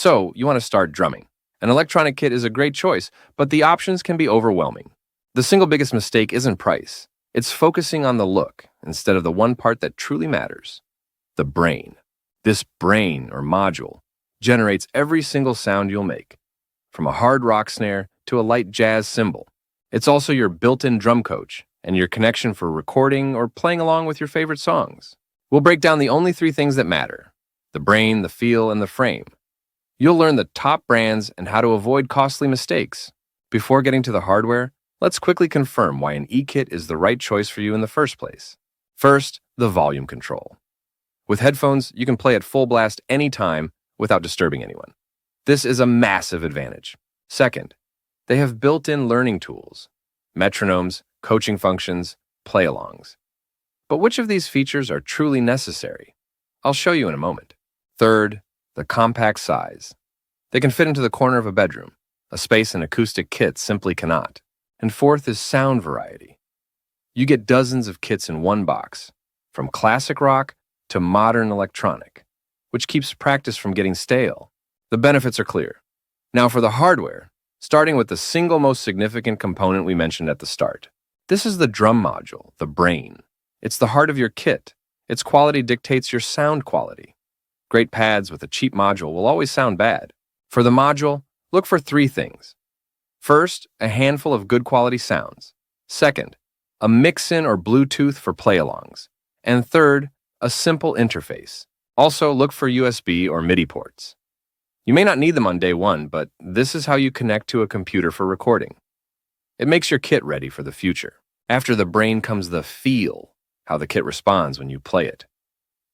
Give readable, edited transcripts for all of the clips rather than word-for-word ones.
So, you want to start drumming. An electronic kit is a great choice, but the options can be overwhelming. The single biggest mistake isn't price, it's focusing on the look instead of the one part that truly matters: the brain. This brain, or module, generates every single sound you'll make, from a hard rock snare to a light jazz cymbal. It's also your built-in drum coach and your connection for recording or playing along with your favorite songs. We'll break down the only three things that matter: the brain, the feel, and the frame. You'll learn the top brands and how to avoid costly mistakes. Before getting to the hardware, let's quickly confirm why an e-kit is the right choice for you in the first place. First, the volume control. With headphones, you can play at full blast anytime without disturbing anyone. This is a massive advantage. Second, they have built-in learning tools: metronomes, coaching functions, play-alongs. But which of these features are truly necessary? I'll show you in a moment. Third, the compact size. They can fit into the corner of a bedroom, a space an acoustic kit simply cannot. And fourth is sound variety. You get dozens of kits in one box, from classic rock to modern electronic, which keeps practice from getting stale. The benefits are clear. Now for the hardware, starting with the single most significant component we mentioned at the start. This is the drum module, the brain. It's the heart of your kit. Its quality dictates your sound quality. Great pads with a cheap module will always sound bad. For the module, look for three things. First, a handful of good quality sounds. Second, a mix-in or Bluetooth for play-alongs. And third, a simple interface. Also, look for USB or MIDI ports. You may not need them on day one, but this is how you connect to a computer for recording. It makes your kit ready for the future. After the brain comes the feel, how the kit responds when you play it.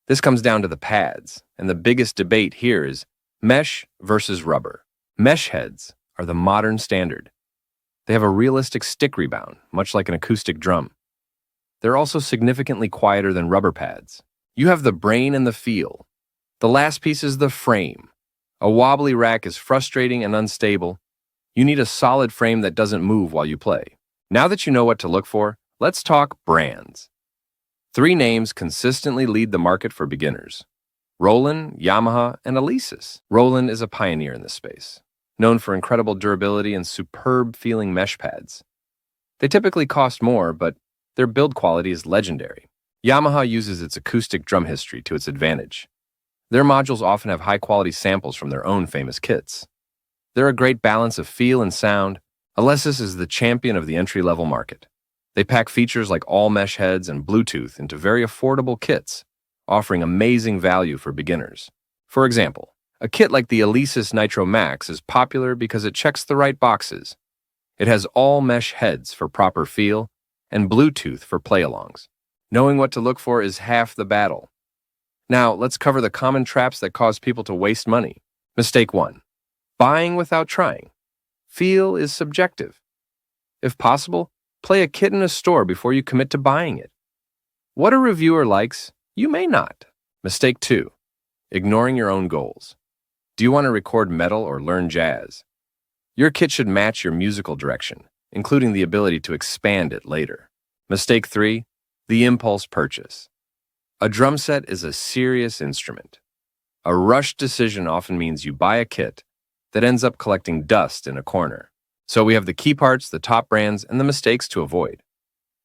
This comes down to the pads, and the biggest debate here is mesh versus rubber. Mesh heads are the modern standard. They have a realistic stick rebound, much like an acoustic drum. They're also significantly quieter than rubber pads. You have the brain and the feel. The last piece is the frame. A wobbly rack is frustrating and unstable. You need a solid frame that doesn't move while you play. Now that you know what to look for, let's talk brands. Three names consistently lead the market for beginners: Roland, Yamaha, and Alesis. Roland is a pioneer in this space, known for incredible durability and superb-feeling mesh pads. They typically cost more, but their build quality is legendary. Yamaha uses its acoustic drum history to its advantage. Their modules often have high-quality samples from their own famous kits. They're a great balance of feel and sound. Alesis is the champion of the entry-level market. They pack features like all-mesh heads and Bluetooth into very affordable kits, offering amazing value for beginners. For example, a kit like the Alesis Nitro Max is popular because it checks the right boxes. It has all-mesh heads for proper feel and Bluetooth for play-alongs. Knowing what to look for is half the battle. Now, let's cover the common traps that cause people to waste money. Mistake 1. Buying without trying. Feel is subjective. If possible, play a kit in a store before you commit to buying it. What a reviewer likes, you may not. Mistake 2. Ignoring your own goals. Do you want to record metal or learn jazz? Your kit should match your musical direction, including the ability to expand it later. Mistake 3. The impulse purchase. A drum set is a serious instrument. A rushed decision often means you buy a kit that ends up collecting dust in a corner. So we have the key parts, the top brands, and the mistakes to avoid.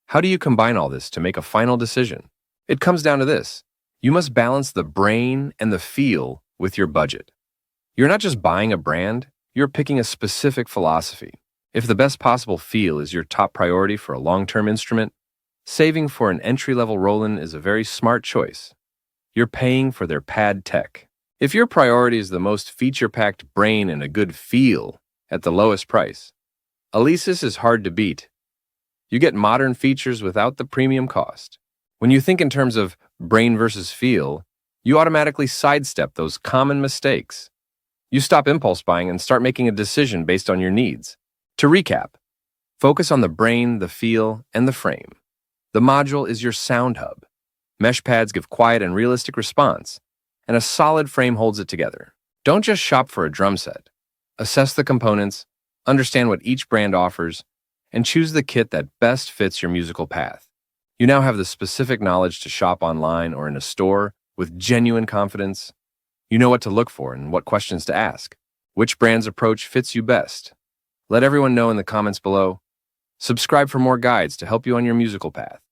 How do you combine all this to make a final decision? It comes down to this. You must balance the brain and the feel with your budget. You're not just buying a brand, you're picking a specific philosophy. If the best possible feel is your top priority for a long-term instrument, saving for an entry-level Roland is a very smart choice. You're paying for their pad tech. If your priority is the most feature-packed brain and a good feel at the lowest price, Alesis is hard to beat. You get modern features without the premium cost. When you think in terms of brain versus feel, you automatically sidestep those common mistakes. You stop impulse buying and start making a decision based on your needs. To recap, focus on the brain, the feel, and the frame. The module is your sound hub. Mesh pads give quiet and realistic response, and a solid frame holds it together. Don't just shop for a drum set. Assess the components, understand what each brand offers, and choose the kit that best fits your musical path. You now have the specific knowledge to shop online or in a store with genuine confidence. You know what to look for and what questions to ask. Which brand's approach fits you best? Let everyone know in the comments below. Subscribe for more guides to help you on your musical path.